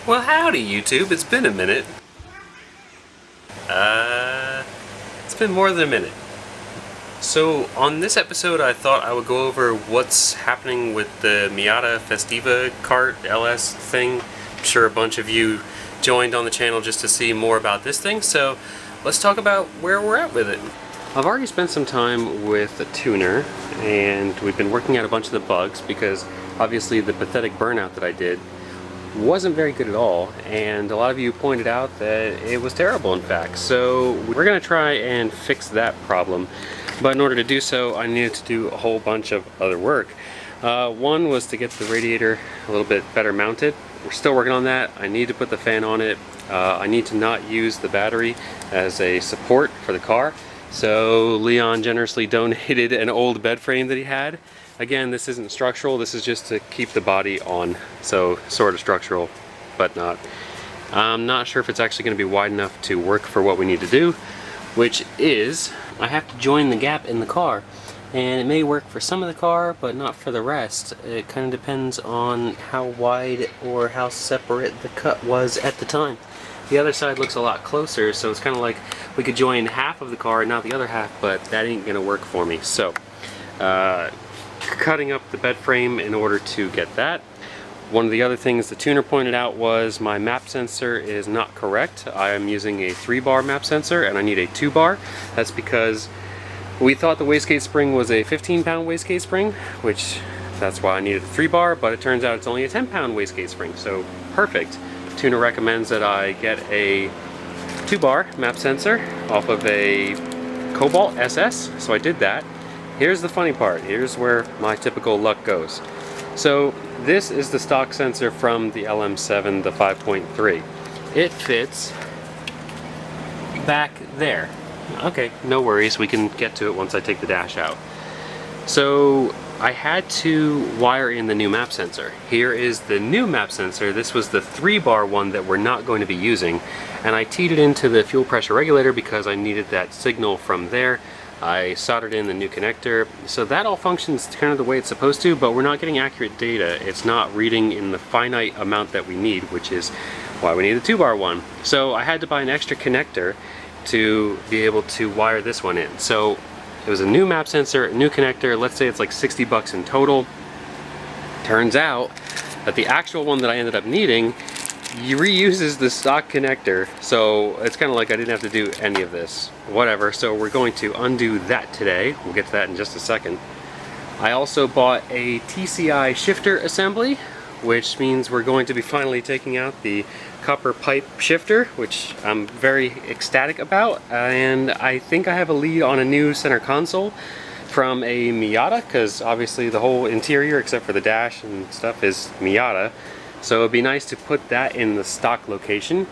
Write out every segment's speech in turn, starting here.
Well, howdy YouTube, it's been a minute. It's been more than a minute. So, on this episode I thought I would go over what's happening with the Miata Festiva kart LS thing. I'm sure a bunch of you joined on the channel just to see more about this thing, so let's talk about where we're at with it. I've already spent some time with the tuner, and we've been working out a bunch of the bugs because obviously the pathetic burnout that I did wasn't very good at all, and a lot of you pointed out that it was terrible in fact. So we're gonna try and fix that problem, but in order to do so I needed to do a whole bunch of other work. One was to get the radiator a little bit better mounted. We're still working on that. I need to put the fan on it. I need to not use the battery as a support for the car. So Leon generously donated an old bed frame that he had. Again, this isn't structural, this is just to keep the body on, so sort of structural, but not. I'm not sure if it's actually going to be wide enough to work for what we need to do, which is, I have to join the gap in the car, and it may work for some of the car, but not for the rest. It kind of depends on how wide or how separate the cut was at the time. The other side looks a lot closer, so it's kind of like we could join half of the car, not the other half, but that ain't going to work for me. So, cutting up the bed frame in order to get that. One of the other things the tuner pointed out was my map sensor is not correct. I am using a 3-bar map sensor and I need a 2-bar. That's because we thought the wastegate spring was a 15-pound wastegate spring, which that's why I needed a 3-bar, but it turns out it's only a 10-pound wastegate spring, so perfect. The tuner recommends that I get a 2-bar map sensor off of a Cobalt SS, so I did that. Here's the funny part. Here's where my typical luck goes. So this is the stock sensor from the LM7, the 5.3. It fits back there. Okay, no worries. We can get to it once I take the dash out. So I had to wire in the new map sensor. Here is the new map sensor. This was the 3-bar one that we're not going to be using. And I teed it into the fuel pressure regulator because I needed that signal from there. I soldered in the new connector, so that all functions kind of the way it's supposed to, but we're not getting accurate data. It's not reading in the finite amount that we need, which is why we need the 2-bar one. So I had to buy an extra connector to be able to wire this one in. So it was a new map sensor, a new connector. Let's say it's like 60 bucks in total. Turns out that the actual one that I ended up needing reuses the stock connector, so it's kind of like I didn't have to do any of this. Whatever, so we're going to undo that today. We'll get to that in just a second. I also bought a TCI shifter assembly, which means we're going to be finally taking out the copper pipe shifter, which I'm very ecstatic about, and I think I have a lead on a new center console from a Miata, because obviously the whole interior except for the dash and stuff is Miata. So it'd be nice to put that in the stock location.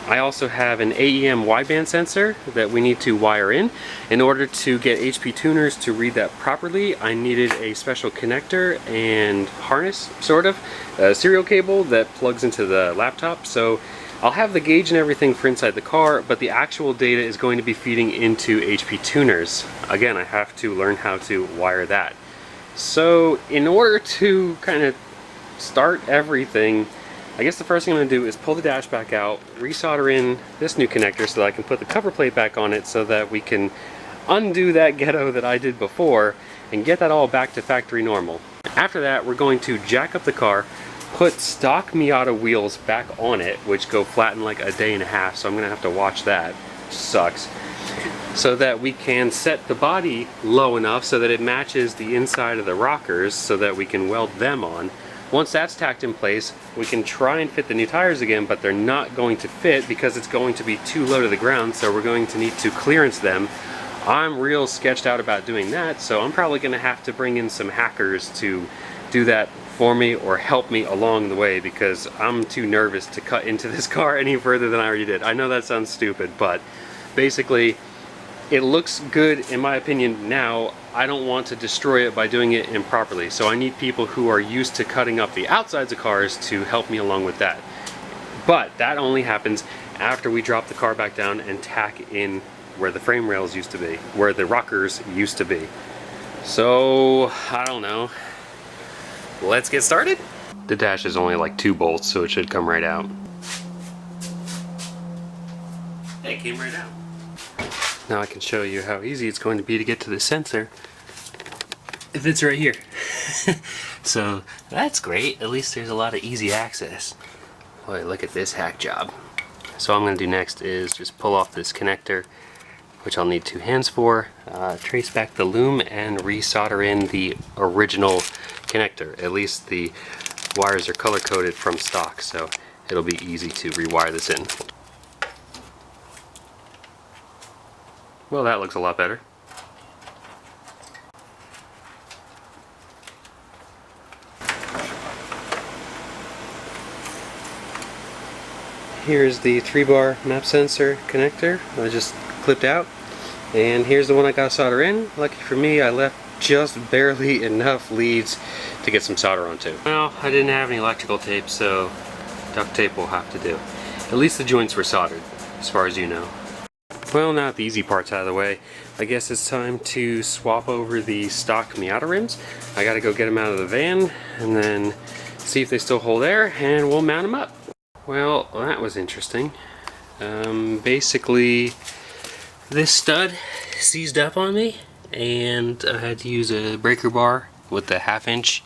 I also have an AEM wideband sensor that we need to wire in. In order to get HP tuners to read that properly, I needed a special connector and harness, sort of, a serial cable that plugs into the laptop. So I'll have the gauge and everything for inside the car, but the actual data is going to be feeding into HP tuners. Again, I have to learn how to wire that. So in order to kind of start everything, I guess the first thing I'm going to do is pull the dash back out, resolder in this new connector so that I can put the cover plate back on it so that we can undo that ghetto that I did before and get that all back to factory normal. After that, we're going to jack up the car, put stock Miata wheels back on it, which go flat in like a day and a half, so I'm going to have to watch that. Sucks. So that we can set the body low enough so that it matches the inside of the rockers so that we can weld them on. Once that's tacked in place, we can try and fit the new tires again, but they're not going to fit because it's going to be too low to the ground, so we're going to need to clearance them. I'm real sketched out about doing that, so I'm probably going to have to bring in some hackers to do that for me or help me along the way because I'm too nervous to cut into this car any further than I already did. I know that sounds stupid, but basically it looks good in my opinion now. I don't want to destroy it by doing it improperly, so I need people who are used to cutting up the outsides of cars to help me along with that. But that only happens after we drop the car back down and tack in where the frame rails used to be, where the rockers used to be. So, I don't know. Let's get started. The dash is only like 2 bolts, so it should come right out. it came right out. Now I can show you how easy it's going to be to get to the sensor if it's right here. So that's great. At least there's a lot of easy access. Boy, look at this hack job. So what I'm going to do next is just pull off this connector, which I'll need 2 hands for, trace back the loom, and resolder in the original connector. At least the wires are color coded from stock, so it'll be easy to rewire this in. Well, that looks a lot better. Here's the 3-bar map sensor connector I just clipped out, and here's the one I got solder in. Lucky for me, I left just barely enough leads to get some solder onto. Well, I didn't have any electrical tape, so duct tape will have to do. At least the joints were soldered, as far as you know. Well, now that the easy part's out of the way, I guess it's time to swap over the stock Miata rims. I gotta go get them out of the van and then see if they still hold air, and we'll mount them up. Well, that was interesting. Basically, this stud seized up on me, and I had to use a breaker bar with the 1/2-inch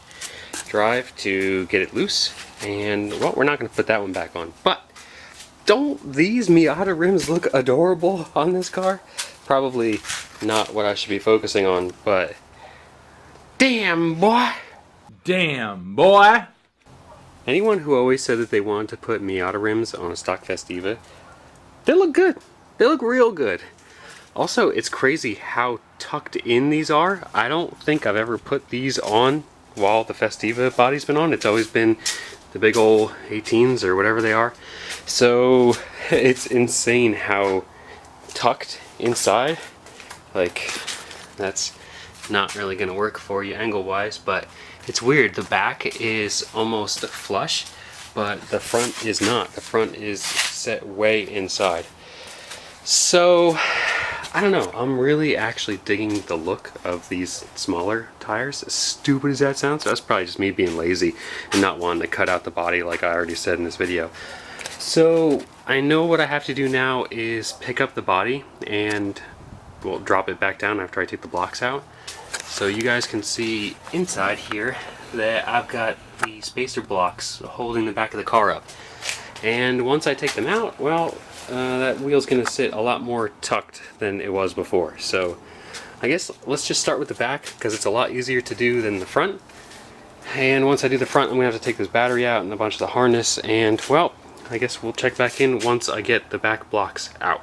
drive to get it loose. And, well, we're not going to put that one back on. But, don't these Miata rims look adorable on this car? Probably not what I should be focusing on, but damn, boy! Damn, boy! Anyone who always said that they wanted to put Miata rims on a stock Festiva, they look good. They look real good. Also, it's crazy how tucked in these are. I don't think I've ever put these on while the Festiva body's been on. It's always been the big old 18s or whatever they are. So it's insane how tucked inside. Like, that's not really gonna work for you angle wise, but it's weird. The back is almost flush, but the front is not. The front is set way inside. So I don't know, I'm really actually digging the look of these smaller tires. As stupid as that sounds, that's probably just me being lazy and not wanting to cut out the body like I already said in this video. So I know what I have to do now is pick up the body and, well, drop it back down after I take the blocks out. So you guys can see inside here that I've got the spacer blocks holding the back of the car up. And once I take them out, well, that wheel's going to sit a lot more tucked than it was before. So I guess let's just start with the back, because it's a lot easier to do than the front. And once I do the front, I'm going to have to take this battery out and a bunch of the harness, and, well, I guess we'll check back in once I get the back blocks out.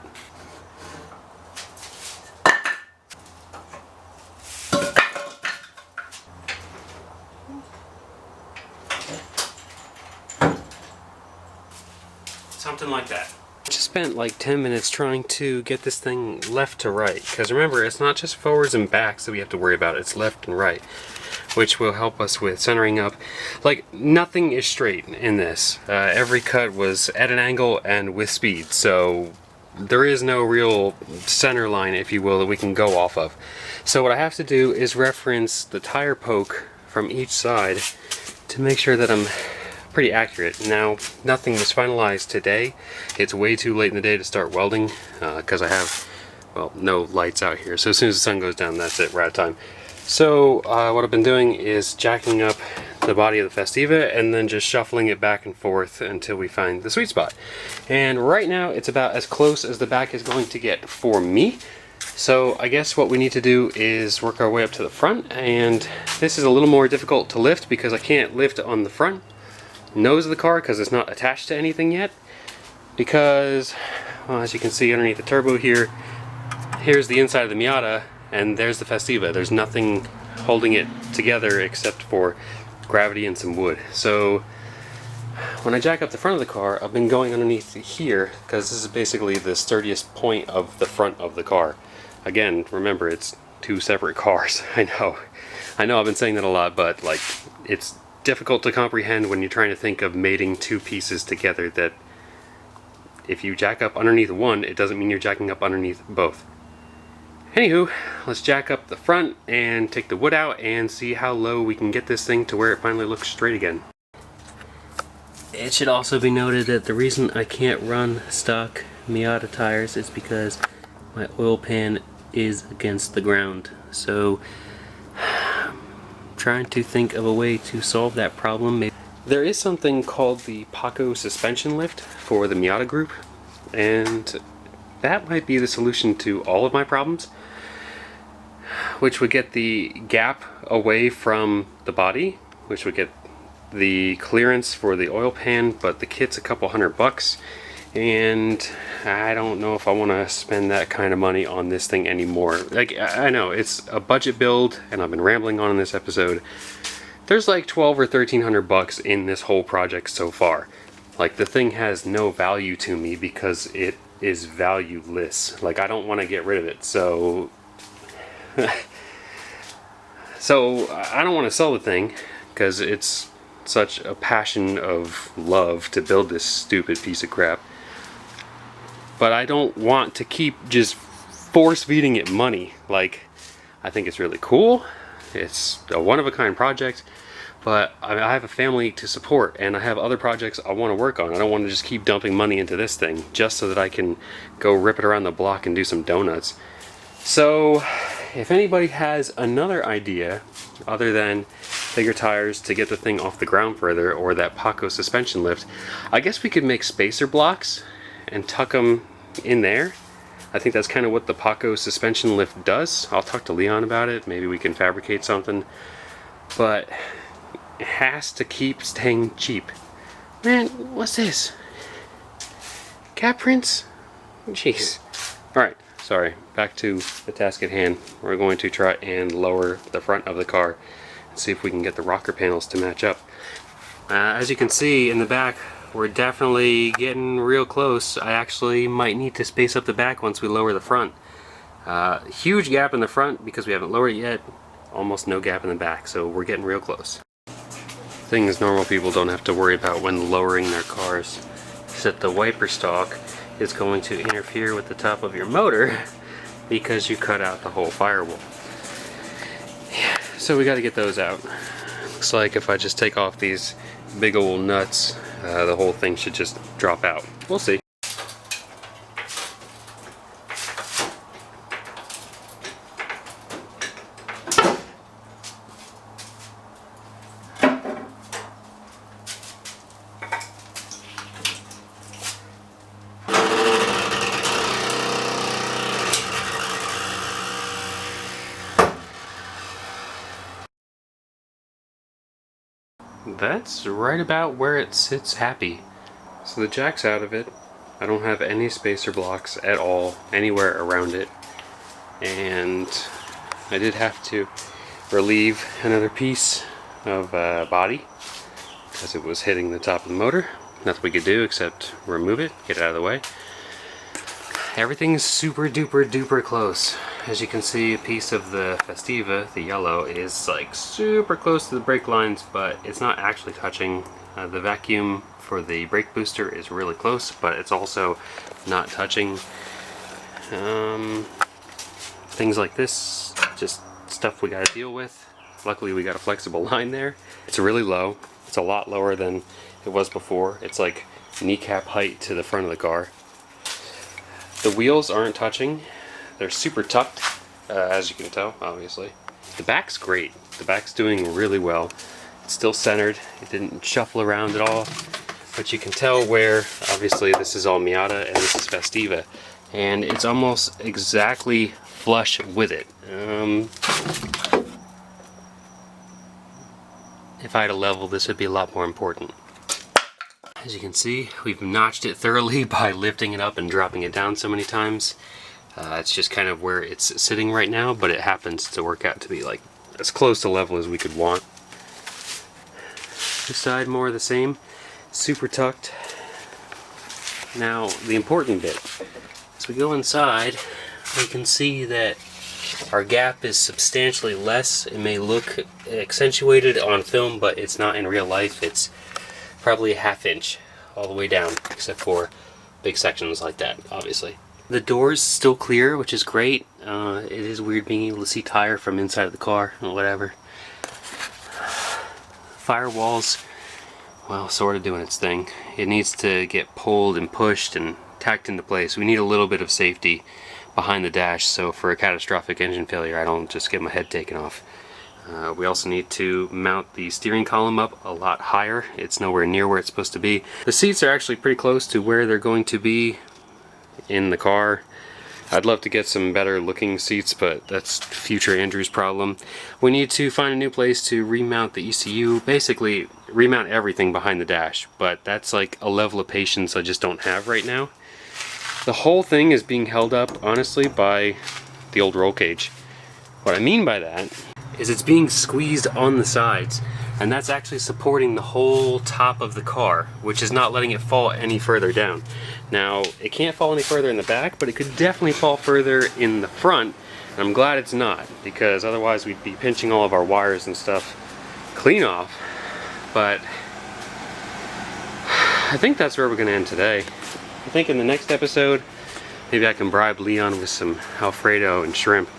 Something like that. Just spent like 10 minutes trying to get this thing left to right, because remember, it's not just forwards and backs that we have to worry about, it's left and right, which will help us with centering up. Like, nothing is straight in this. Every cut was at an angle and with speed, so there is no real center line, if you will, that we can go off of. So what I have to do is reference the tire poke from each side to make sure that I'm pretty accurate. Now, nothing was finalized today. It's way too late in the day to start welding because I have, well, no lights out here. So as soon as the sun goes down, that's it, we're out of time. So what I've been doing is jacking up the body of the Festiva and then just shuffling it back and forth until we find the sweet spot. And right now it's about as close as the back is going to get for me. So I guess what we need to do is work our way up to the front, and this is a little more difficult to lift because I can't lift on the front nose of the car because it's not attached to anything yet, because, well, as you can see underneath the turbo here, here's the inside of the Miata and there's the Festiva. There's nothing holding it together except for gravity and some wood. So when I jack up the front of the car, I've been going underneath here because this is basically the sturdiest point of the front of the car. Again, remember, it's two separate cars. I know I've been saying that a lot, but like, it's difficult to comprehend when you're trying to think of mating two pieces together, that if you jack up underneath one, it doesn't mean you're jacking up underneath both. Anywho, let's jack up the front and take the wood out and see how low we can get this thing to where it finally looks straight again. It should also be noted that the reason I can't run stock Miata tires is because my oil pan is against the ground. So I'm trying to think of a way to solve that problem. Maybe there is something called the Paco suspension lift for the Miata group, and that might be the solution to all of my problems, which would get the gap away from the body, which would get the clearance for the oil pan, but the kit's a couple $100, and I don't know if I want to spend that kind of money on this thing anymore. Like, I know it's a budget build, and I've been rambling on in this episode. There's like 12 or 1300 bucks in this whole project so far. Like, the thing has no value to me because it is valueless. Like, I don't want to get rid of it, so I don't want to sell the thing because it's such a passion of love to build this stupid piece of crap. But I don't want to keep just force feeding it money. Like, I think it's really cool. It's a one-of-a-kind project, but I have a family to support, and I have other projects I want to work on. I don't want to just keep dumping money into this thing just so that I can go rip it around the block and do some donuts. So if anybody has another idea other than bigger tires to get the thing off the ground further, or that Paco suspension lift, I guess we could make spacer blocks and tuck them in there. I think that's kind of what the Paco suspension lift does. I'll talk to Leon about it. Maybe we can fabricate something. But it has to keep staying cheap. Man, what's this? Cat prints? Jeez. Alright, sorry. Back to the task at hand. We're going to try and lower the front of the car and see if we can get the rocker panels to match up. As you can see in the back, we're definitely getting real close. I actually might need to space up the back once we lower the front. Huge gap in the front because we haven't lowered it yet. Almost no gap in the back, so we're getting real close. Things normal people don't have to worry about when lowering their cars is that the wiper stalk is going to interfere with the top of your motor because you cut out the whole firewall. Yeah, so we got to get those out. Looks like if I just take off these big old nuts, the whole thing should just drop out. We'll see. That's right about where it sits happy. So the jack's out of it. I don't have any spacer blocks at all anywhere around it. And I did have to relieve another piece of body because it was hitting the top of the motor. Nothing we could do except remove it, get it out of the way. Everything's super duper duper close. As you can see, a piece of the Festiva, the yellow, is like super close to the brake lines, but it's not actually touching. The vacuum for the brake booster is really close, but it's also not touching. Things like this, just stuff we gotta deal with. Luckily we got a flexible line there. It's really low. It's a lot lower than it was before. It's like kneecap height to the front of the car. The wheels aren't touching. They're super tucked, as you can tell, obviously. The back's great. The back's doing really well. It's still centered. It didn't shuffle around at all. But you can tell where, obviously, this is all Miata and this is Festiva. And it's almost exactly flush with it. If I had a level, this would be a lot more important. As you can see, we've notched it thoroughly by lifting it up and dropping it down so many times. It's just kind of where it's sitting right now, but it happens to work out to be like as close to level as we could want. This side, more of the same, super tucked. Now, the important bit, as we go inside, we can see that our gap is substantially less. It may look accentuated on film, but it's not in real life. It's probably a ½ inch all the way down, except for big sections like that, obviously. The door's still clear, which is great. It is weird being able to see tire from inside of the car, or whatever. Firewall's, well, sort of doing its thing. It needs to get pulled and pushed and tacked into place. We need a little bit of safety behind the dash, so for a catastrophic engine failure I don't just get my head taken off. We also need to mount the steering column up a lot higher. It's nowhere near where it's supposed to be. The seats are actually pretty close to where they're going to be in the car. I'd love to get some better looking seats, but that's future Andrew's problem. We need to find a new place to remount the ECU, basically remount everything behind the dash, but that's like a level of patience I just don't have right now. The whole thing is being held up, honestly, by the old roll cage. What I mean by that is it's being squeezed on the sides, and that's actually supporting the whole top of the car, which is not letting it fall any further down. Now, it can't fall any further in the back, but it could definitely fall further in the front, and I'm glad it's not, because otherwise we'd be pinching all of our wires and stuff clean off. But I think that's where we're going to end today. I think in the next episode, maybe I can bribe Leon with some Alfredo and shrimp.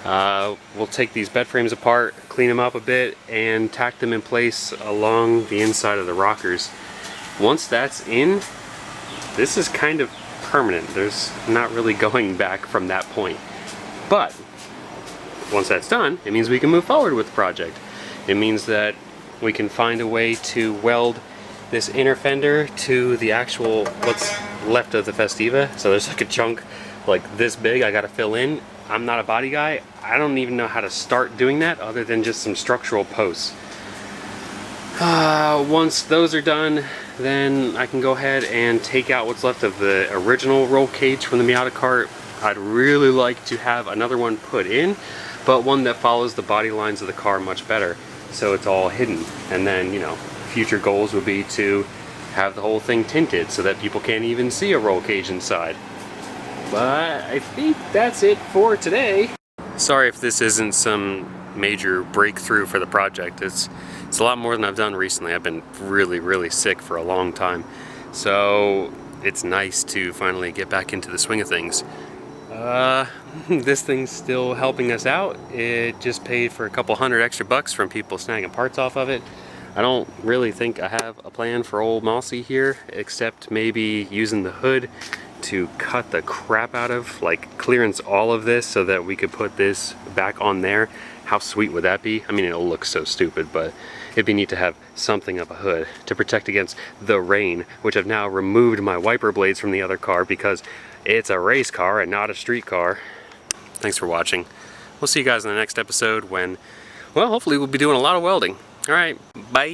We'll take these bed frames apart, clean them up a bit, and tack them in place along the inside of the rockers. Once that's in, this is kind of permanent. There's not really going back from that point. But once that's done, it means we can move forward with the project. It means that we can find a way to weld this inner fender to the actual what's left of the Festiva. So there's like a chunk like this big I gotta fill in. I'm not a body guy. I don't even know how to start doing that other than just some structural posts. Once those are done, then I can go ahead and take out what's left of the original roll cage from the Miata cart. I'd really like to have another one put in, but one that follows the body lines of the car much better, so it's all hidden. And then, you know, future goals would be to have the whole thing tinted so that people can't even see a roll cage inside. But I think that's it for today. Sorry if this isn't some major breakthrough for the project. It's a lot more than I've done recently. I've been really sick for a long time. So it's nice to finally get back into the swing of things. This thing's still helping us out. It just paid for a couple $100 extra from people snagging parts off of it. I don't really think I have a plan for old Mossy here, except maybe using the hood to cut the crap out of, like clearance all of this so that we could put this back on there. How sweet would that be? I mean, it'll look so stupid, but it'd be neat to have something of a hood to protect against the rain, which I've now removed my wiper blades from the other car because it's a race car and not a street car. Thanks for watching. We'll see you guys in the next episode when, well, hopefully we'll be doing a lot of welding. All right, bye.